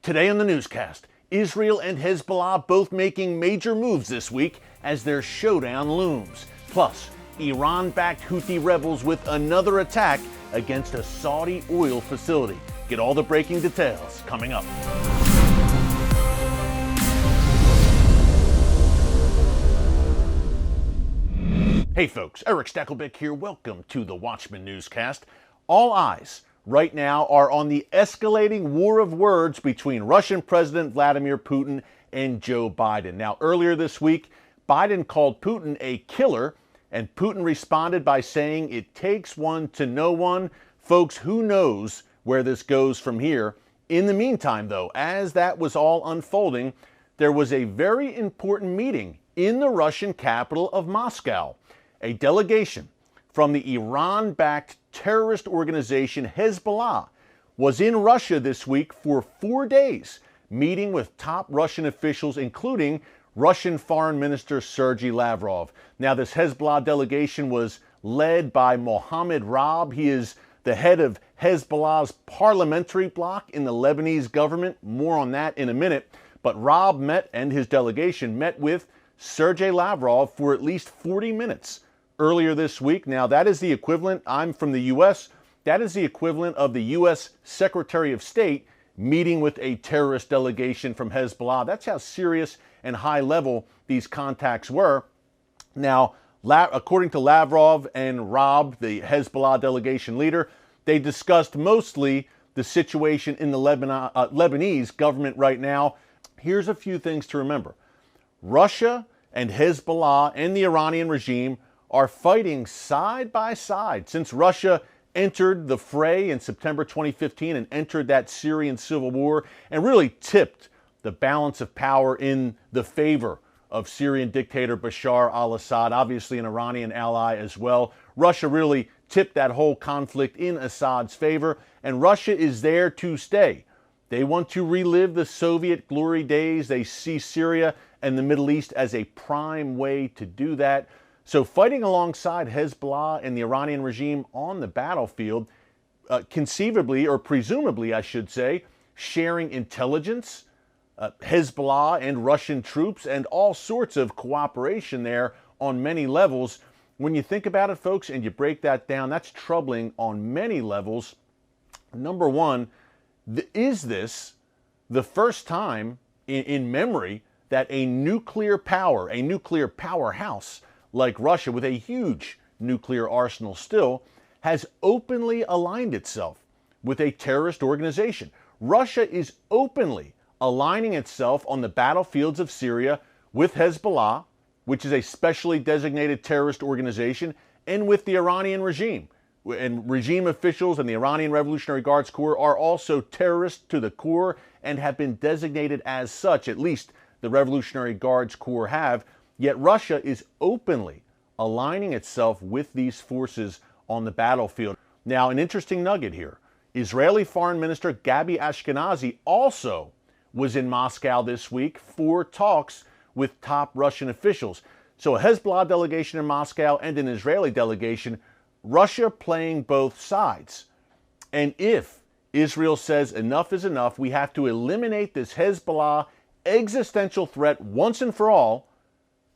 Today on the newscast, Israel and Hezbollah both making major moves this week as their showdown looms. Plus, Iran-backed Houthi rebels with another attack against a Saudi oil facility. Get all the breaking details coming up. Hey folks, Erick Stakelbeck here. Welcome to the Watchman Newscast. All eyes right now are on the escalating war of words between Russian President Vladimir Putin and Joe Biden. Now, earlier this week, Biden called Putin a killer, and Putin responded by saying it takes one to know one. Folks, who knows where this goes from here? In the meantime, though, as that was all unfolding, there was a very important meeting in the Russian capital of Moscow. A delegation from the Iran-backed terrorist organization Hezbollah was in Russia this week for 4 days, meeting with top Russian officials, including Russian Foreign Minister Sergei Lavrov. Now, this Hezbollah delegation was led by Mohammed Raab. He is the head of Hezbollah's parliamentary bloc in the Lebanese government. More on that in a minute. But Raab and his delegation met with Sergei Lavrov for at least 40 minutes earlier this week. Now, that is the equivalent, I'm from the U.S., that is the equivalent of the U.S. Secretary of State meeting with a terrorist delegation from Hezbollah. That's how serious and high level these contacts were. Now, according to Lavrov and Raab, the Hezbollah delegation leader, they discussed mostly the situation in the Lebanese government right now. Here's a few things to remember. Russia and Hezbollah and the Iranian regime are fighting side by side since Russia entered the fray in September 2015 and entered that Syrian civil war and really tipped the balance of power in the favor of Syrian dictator Bashar al-Assad, obviously an Iranian ally as well. Russia really tipped that whole conflict in Assad's favor, and Russia is there to stay. They want to relive the Soviet glory days. They see Syria and the Middle East as a prime way to do that. So fighting alongside Hezbollah and the Iranian regime on the battlefield, conceivably, or presumably I should say, sharing intelligence, Hezbollah and Russian troops, and all sorts of cooperation there on many levels. When you think about it, folks, and you break that down, that's troubling on many levels. Number one, is this the first time in memory that a nuclear power, a nuclear powerhouse like Russia with a huge nuclear arsenal still, has openly aligned itself with a terrorist organization? Russia is openly aligning itself on the battlefields of Syria with Hezbollah, which is a specially designated terrorist organization, and with the Iranian regime. And regime officials and the Iranian Revolutionary Guards Corps are also terrorists to the core and have been designated as such, at least the Revolutionary Guards Corps have. Yet Russia is openly aligning itself with these forces on the battlefield. Now, an interesting nugget here. Israeli Foreign Minister Gabi Ashkenazi also was in Moscow this week for talks with top Russian officials. So a Hezbollah delegation in Moscow and an Israeli delegation, Russia playing both sides. And if Israel says enough is enough, we have to eliminate this Hezbollah existential threat once and for all,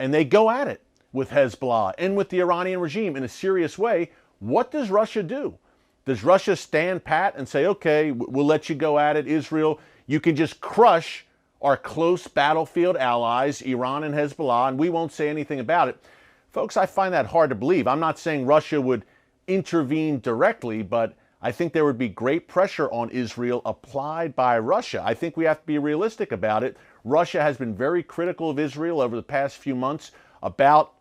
and they go at it with Hezbollah and with the Iranian regime in a serious way, what does Russia do? Does Russia stand pat and say, okay, we'll let you go at it, Israel, you can just crush our close battlefield allies, Iran and Hezbollah, and we won't say anything about it? Folks, I find that hard to believe. I'm not saying Russia would intervene directly, but I think there would be great pressure on Israel applied by Russia. I think we have to be realistic about it. Russia has been very critical of Israel over the past few months about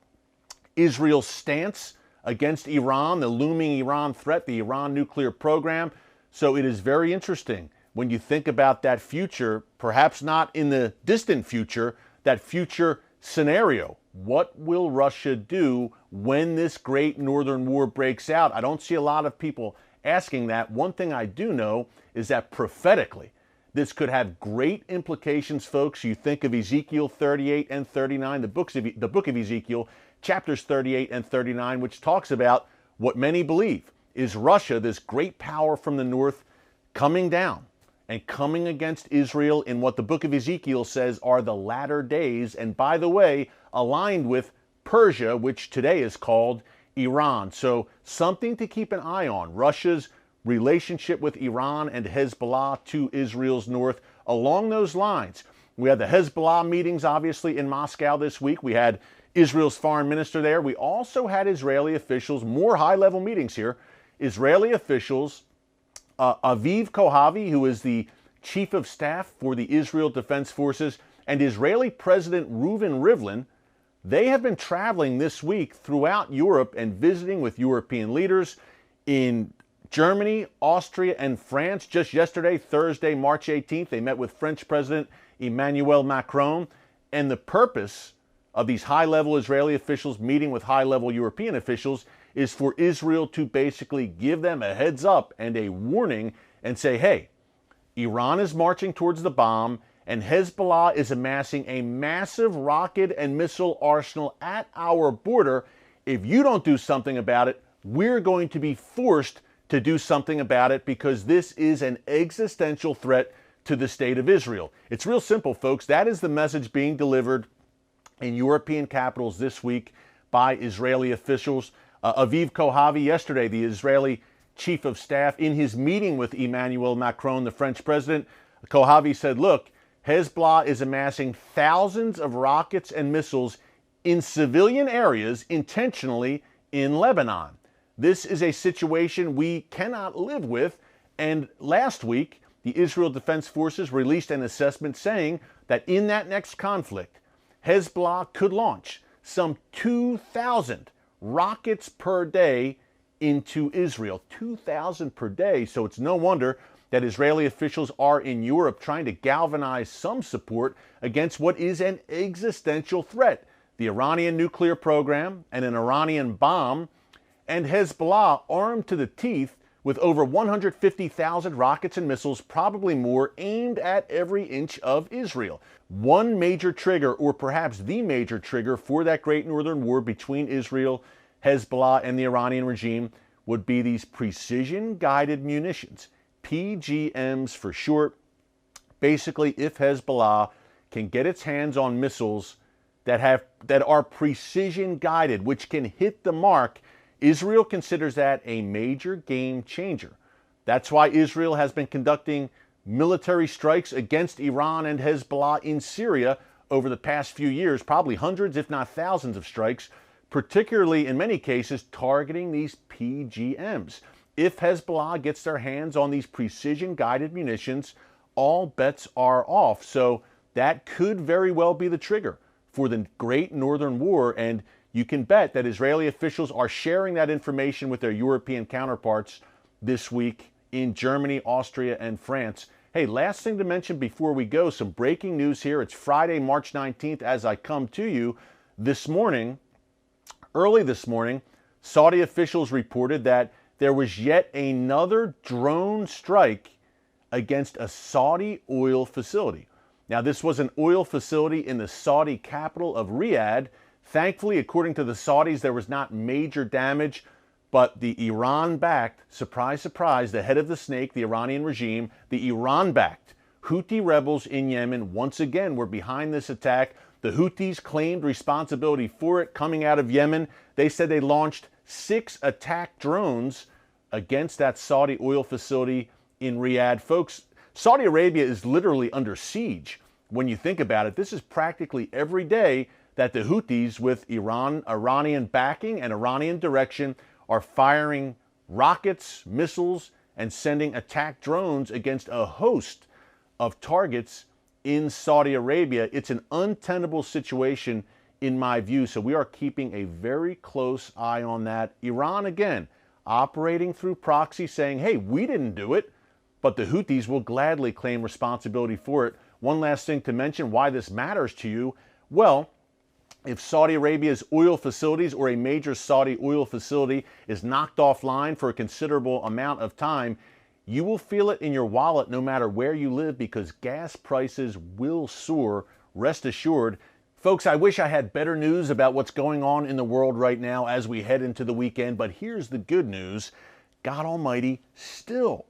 Israel's stance against Iran, the looming Iran threat, the Iran nuclear program. So it is very interesting when you think about that future, perhaps not in the distant future, that future scenario. What will Russia do when this great northern war breaks out? I don't see a lot of people asking that. One thing I do know is that prophetically, this could have great implications, folks. You think of Ezekiel 38 and 39, the book of Ezekiel, chapters 38 and 39, which talks about what many believe is Russia, this great power from the north, coming down and coming against Israel in what the book of Ezekiel says are the latter days, and by the way, aligned with Persia, which today is called Iran. So something to keep an eye on. Russia's relationship with Iran and Hezbollah to Israel's north. Along those lines, we had the Hezbollah meetings, obviously, in Moscow this week. We had Israel's foreign minister there. We also had Israeli officials, more high-level meetings here. Israeli officials, Aviv Kochavi, who is the chief of staff for the Israel Defense Forces, and Israeli President Rivlin, they have been traveling this week throughout Europe and visiting with European leaders in Germany, Austria, and France. Just yesterday, Thursday, March 18th, they met with French President Emmanuel Macron, and the purpose of these high-level Israeli officials meeting with high-level European officials is for Israel to basically give them a heads up and a warning and say, hey, Iran is marching towards the bomb and Hezbollah is amassing a massive rocket and missile arsenal at our border. If you don't do something about it, we're going to be forced to do something about it because this is an existential threat to the state of Israel. It's real simple, folks. That is the message being delivered in European capitals this week by Israeli officials. Aviv Kochavi yesterday, the Israeli chief of staff, in his meeting with Emmanuel Macron, the French president, Kochavi said, look, Hezbollah is amassing thousands of rockets and missiles in civilian areas intentionally in Lebanon. This is a situation we cannot live with. And last week, the Israel Defense Forces released an assessment saying that in that next conflict, Hezbollah could launch some 2,000 rockets per day into Israel. 2,000 per day. So it's no wonder that Israeli officials are in Europe trying to galvanize some support against what is an existential threat. The Iranian nuclear program and an Iranian bomb, and Hezbollah armed to the teeth with over 150,000 rockets and missiles, probably more, aimed at every inch of Israel. One major trigger, or perhaps the major trigger for that great northern war between Israel, Hezbollah, and the Iranian regime would be these precision-guided munitions, PGMs for short. Basically, if Hezbollah can get its hands on missiles that are precision-guided, which can hit the mark, Israel considers that a major game changer. That's why Israel has been conducting military strikes against Iran and Hezbollah in Syria over the past few years, probably hundreds, if not thousands of strikes, particularly in many cases targeting these PGMs. If Hezbollah gets their hands on these precision-guided munitions, all bets are off. So that could very well be the trigger for the Great Northern War, and you can bet that Israeli officials are sharing that information with their European counterparts this week in Germany, Austria, and France. Hey, last thing to mention before we go, some breaking news here. It's Friday, March 19th, as I come to you this morning. Early this morning, Saudi officials reported that there was yet another drone strike against a Saudi oil facility. Now, this was an oil facility in the Saudi capital of Riyadh. Thankfully, according to the Saudis, there was not major damage, but the Iran-backed, surprise, surprise, the head of the snake, the Iranian regime, the Iran-backed Houthi rebels in Yemen once again were behind this attack. The Houthis claimed responsibility for it coming out of Yemen. They said they launched 6 attack drones against that Saudi oil facility in Riyadh. Folks, Saudi Arabia is literally under siege. When you think about it, this is practically every day that the Houthis, with Iranian backing and Iranian direction, are firing rockets, missiles, and sending attack drones against a host of targets in Saudi Arabia. It's an untenable situation in my view, so we are keeping a very close eye on that. Iran, again, operating through proxy, saying, hey, we didn't do it, but the Houthis will gladly claim responsibility for it. One last thing to mention, why this matters to you. Well, if Saudi Arabia's oil facilities or a major Saudi oil facility is knocked offline for a considerable amount of time, you will feel it in your wallet no matter where you live because gas prices will soar, rest assured. Folks, I wish I had better news about what's going on in the world right now as we head into the weekend, but here's the good news. God Almighty still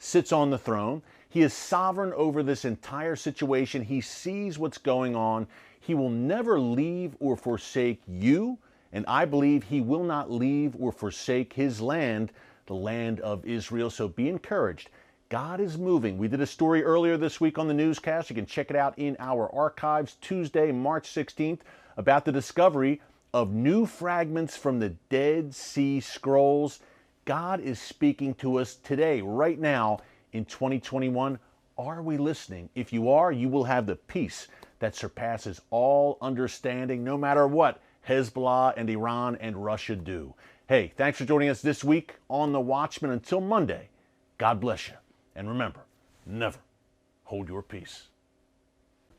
sits on the throne. He is sovereign over this entire situation. He sees what's going on. He will never leave or forsake you, and I believe he will not leave or forsake his land, the land of Israel. So be encouraged. God is moving. We did a story earlier this week on the newscast. You can check it out in our archives, Tuesday, March 16th, about the discovery of new fragments from the Dead Sea Scrolls. God is speaking to us today, right now, in 2021. Are we listening? If you are, you will have the peace that surpasses all understanding, no matter what Hezbollah and Iran and Russia do. Hey, thanks for joining us this week on The Watchman. Until Monday, God bless you. And remember, never hold your peace.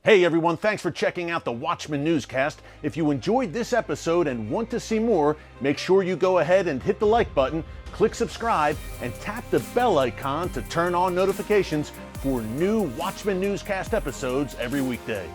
Hey everyone, thanks for checking out the Watchman Newscast. If you enjoyed this episode and want to see more, make sure you go ahead and hit the like button, click subscribe, and tap the bell icon to turn on notifications for new Watchman Newscast episodes every weekday.